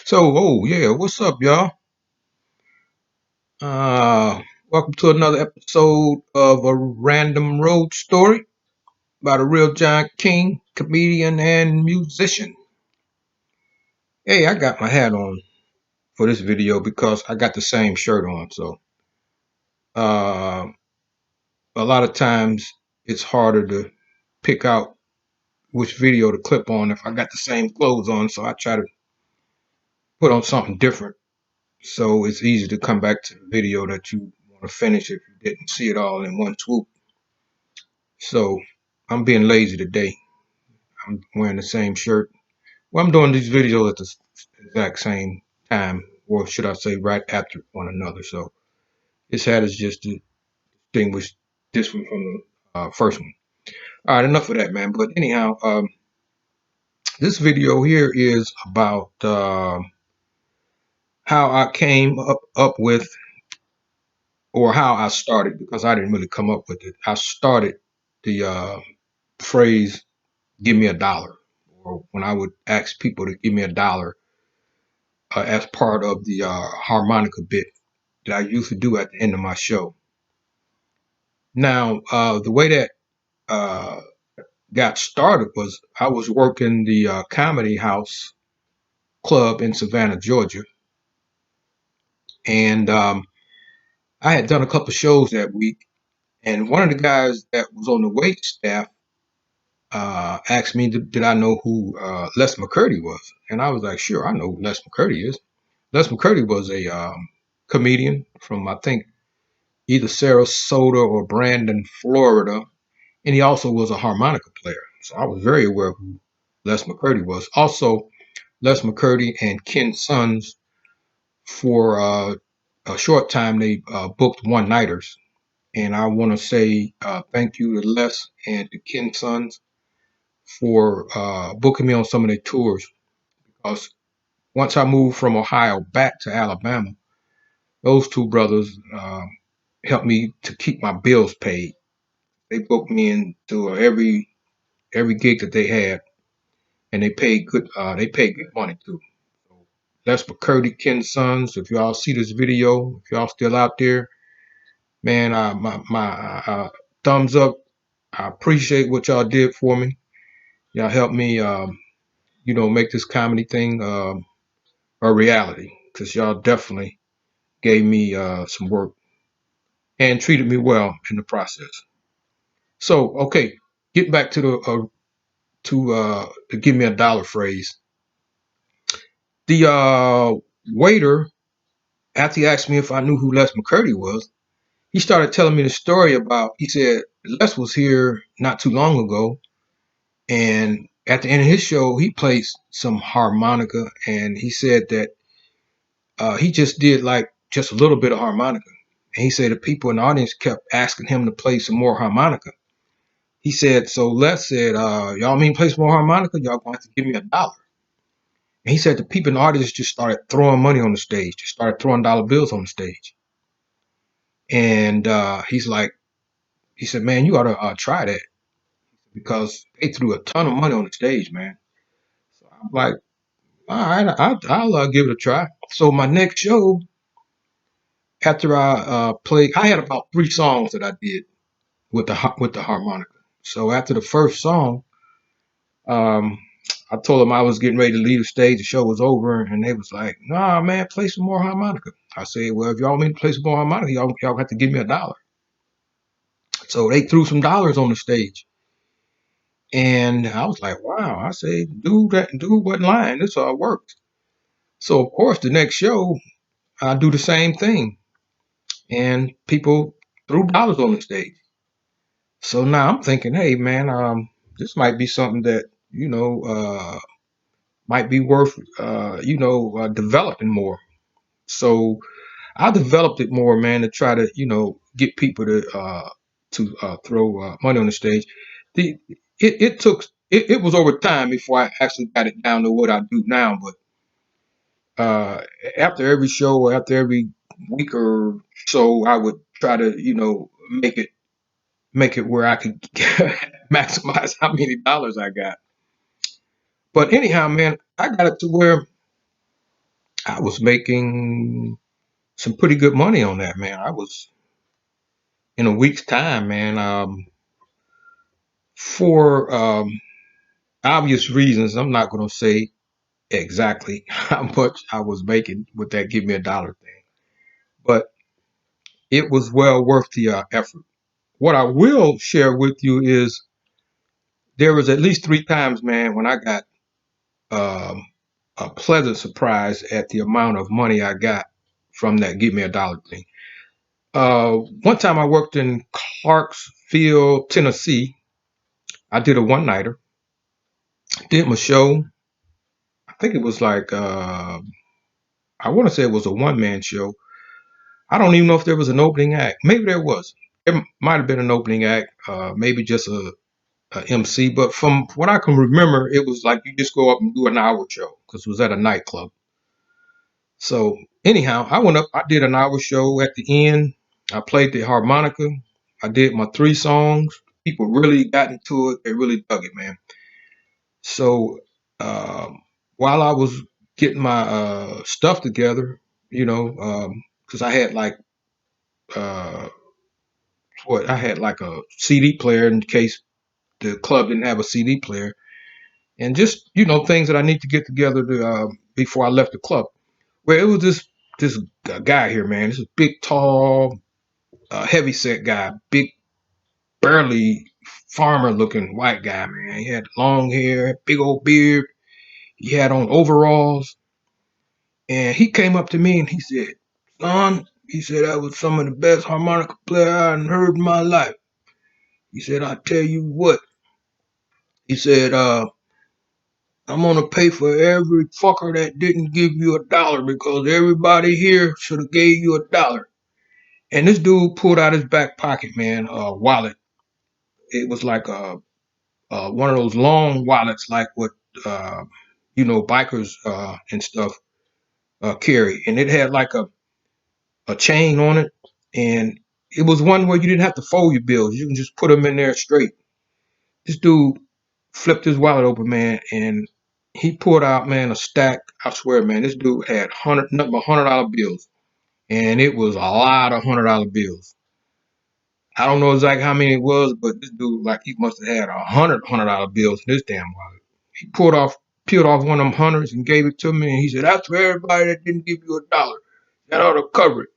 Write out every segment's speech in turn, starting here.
Oh yeah, what's up, y'all? Uh, Welcome to another episode of a random road story about a real giant king, comedian, and musician. Hey, I got my hat on for this video because I got the same shirt on. So, uh, a lot of times it's harder to pick out which video to clip on if I got the same clothes on. So I try to put on something different. So it's easy to come back to the video that you want to finish if you didn't see it all in one swoop. So I'm being lazy today. I'm wearing the same shirt. Well, I'm doing these videos at the exact same time, or should I say, right after one another. So this hat is just to distinguish this one from the first one. All right, enough of that, man. But anyhow, this video here is about how I came up with, or how I started, because I didn't really come up with it. I started the phrase "give me a dollar," or when I would ask people to give me a dollar as part of the harmonica bit that I used to do at the end of my show. Now, the way that uh, got started was I was working the Comedy House Club in Savannah, Georgia, and I had done a couple shows that week. And one of the guys that was on the wait staff asked me, did I know who Les McCurdy was? And I was like, sure, I know who Les McCurdy is. Les McCurdy was a comedian from, I think, either Sarasota or Brandon, Florida, and he also was a harmonica player. So I was very aware of who Les McCurdy was. Also, Les McCurdy and Ken Sons, for a short time, they booked one nighters. And I want to say thank you to Les and to Ken Sons for booking me on some of their tours. Because once I moved from Ohio back to Alabama, those two brothers helped me to keep my bills paid. They booked me into every gig that they had, and they paid good. They paid good money too. So that's for Curdy Ken Sons. If y'all see this video, if y'all still out there, man, my thumbs up. I appreciate what y'all did for me. Y'all helped me, make this comedy thing a reality. Cause y'all definitely gave me some work and treated me well in the process. So okay, get back to the give me a dollar phrase. The waiter, after he asked me if I knew who Les McCurdy was, he started telling me the story about, he said, Les was here not too long ago, and at the end of his show, he played some harmonica, and he said that he just did like just a little bit of harmonica. And he said the people in the audience kept asking him to play some more harmonica. He said, so Les said, y'all mean play some more harmonica? Y'all going to have to give me a dollar. And he said the people in the audience just started throwing money on the stage, just started throwing dollar bills on the stage. And he said, man, you ought to try that because they threw a ton of money on the stage, man. So I'm like, all right, I'll give it a try. So my next show, after I played, I had about 3 songs that I did with the harmonica. So after the first song, um, I told them I was getting ready to leave the stage. The show was over, and they was like, "Nah, man, play some more harmonica." I said, "Well, if y'all mean to play some more harmonica, y'all have to give me a dollar." So they threw some dollars on the stage. And I was like, wow, I say, dude wasn't lying. This all works. So of course the next show I do the same thing. And people threw dollars on the stage. So now I'm thinking, hey man, this might be something that, might be worth developing more. So I developed it more, man, to try to, get people to throw money on the stage. The it was over time before I actually got it down to what I do now. But uh, after every show or after every week or so, I would try to, make it where I could maximize how many dollars I got. But anyhow, man, I got it to where I was making some pretty good money on that, man. I was in a week's time, man. For obvious reasons, I'm not going to say exactly how much I was making with that give me a dollar thing, but it was well worth the effort. What I will share with you is there was at least 3 times, man, when I got um, a pleasant surprise at the amount of money I got from that give me a dollar thing. One time I worked in Clarksville, Tennessee. I did a one-nighter, did my show. I think it was like, I want to say it was a one-man show. I don't even know if there was an opening act. Maybe there was. There might have been an opening act, maybe just a MC. But from what I can remember, it was like you just go up and do an hour show because it was at a nightclub. So anyhow, I went up. I did an hour show. At the end, I played the harmonica. I did my 3 songs. People really got into it. They really dug it, man. So while I was getting my stuff together, you know, because I had like uh, I had like a CD player in case the club didn't have a CD player, and just things that I need to get together to before I left the club. Well, it was this guy here, man. This is big, tall, heavy set guy, big, burly, farmer looking white guy, man. He had long hair, big old beard. He had on overalls, and he came up to me and he said, "Son," he said, "that was some of the best harmonica player I had heard in my life." He said, "I tell you what," he said, "I'm gonna pay for every fucker that didn't give you a dollar because everybody here should have gave you a dollar." And this dude pulled out his back pocket, man, a wallet. It was like one of those long wallets, like what uh, bikers and stuff carry, and it had like a chain on it, and it was one where you didn't have to fold your bills; you can just put them in there straight. This dude flipped his wallet open, man, and he pulled out, man, a stack. I swear, man, this dude had nothing but $100 bills, and it was a lot of $100 bills. I don't know exactly how many it was, but this dude, like, he must have had $100 bills in this damn wallet. He peeled off one of them hundreds and gave it to me, and he said, "That's for everybody that didn't give you a dollar. That ought to cover it."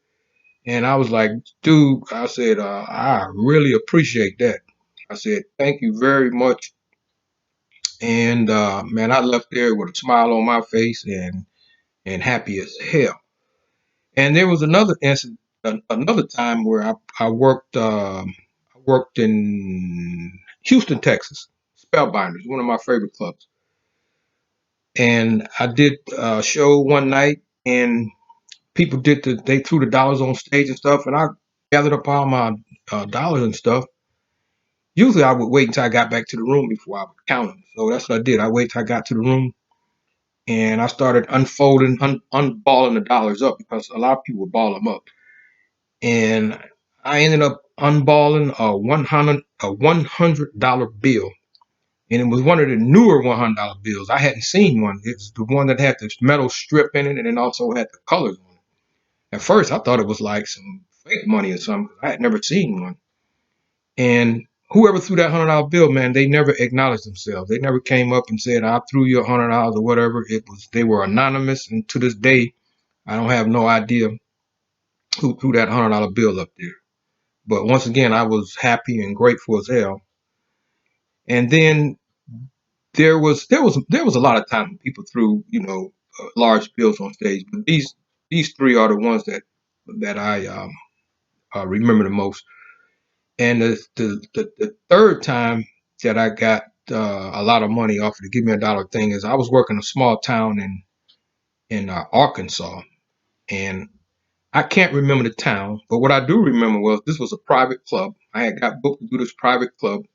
And I was like, "Dude," I said, "I really appreciate that." I said, "Thank you very much." And man, I left there with a smile on my face and happy as hell. And there was another incident, another time where I worked in Houston, Texas, Spellbinders, one of my favorite clubs. And I did a show one night, and they threw the dollars on stage and stuff, and I gathered up all my dollars and stuff. Usually, I would wait until I got back to the room before I would count them. So that's what I did. I waited till I got to the room, and I started unballing the dollars up because a lot of people would ball them up. And I ended up unballing a $100 bill, and it was one of the newer $100 bills. I hadn't seen one. It's the one that had this metal strip in it, and it also had the colors on it. At first, I thought it was like some fake money or something. I had never seen one. And whoever threw that $100 bill, man, they never acknowledged themselves. They never came up and said, "I threw you $100" or whatever. They were anonymous, and to this day, I don't have no idea who threw that $100 bill up there. But once again, I was happy and grateful as hell. And then there was a lot of times when people threw large bills on stage, but these 3 are the ones that I remember the most. And the third time that I got a lot of money off of the give me a dollar thing is I was working in a small town in Arkansas, and I can't remember the town, but what I do remember was this was a private club. I had got booked to do this private club.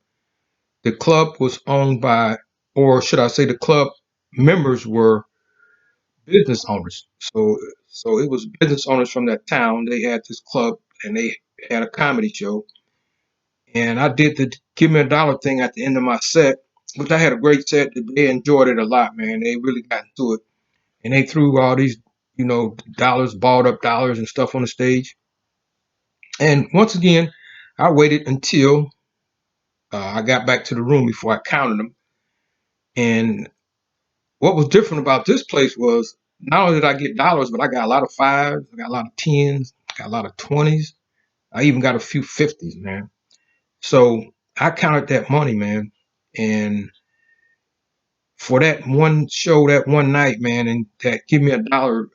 The club was owned by, or should I say, the club members were business owners. So it was business owners from that town. They had this club, and they had a comedy show. And I did the give me a dollar thing at the end of my set, which I had a great set. They enjoyed it a lot, man. They really got into it, and they threw all these. dollars, balled up dollars and stuff on the stage. And once again, I waited until I got back to the room before I counted them. And what was different about this place was not only did I get dollars, but I got a lot of fives, I got a lot of tens, got a lot of 20s. I even got a few 50s, man. So I counted that money, man. And for that one show, that one night, man, and that give me a dollar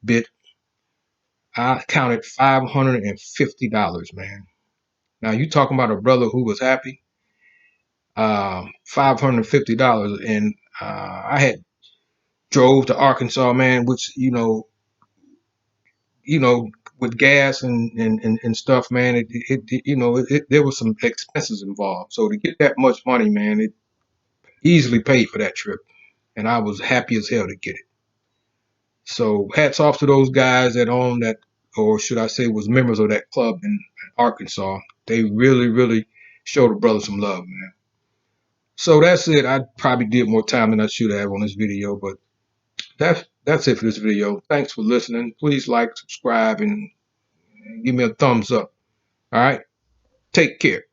bit, I counted $550, man. Now you talking about a brother who was happy, $550, and I had drove to Arkansas, man, which with gas and stuff, man, there was some expenses involved. So to get that much money, man, it easily paid for that trip, and I was happy as hell to get it. So hats off to those guys that own that, or should I say, was members of that club in Arkansas. They really, really showed a brother some love, man. So that's it. I probably did more time than I should have on this video, but that's it for this video. Thanks for listening. Please like, subscribe, and give me a thumbs up. All right. Take care.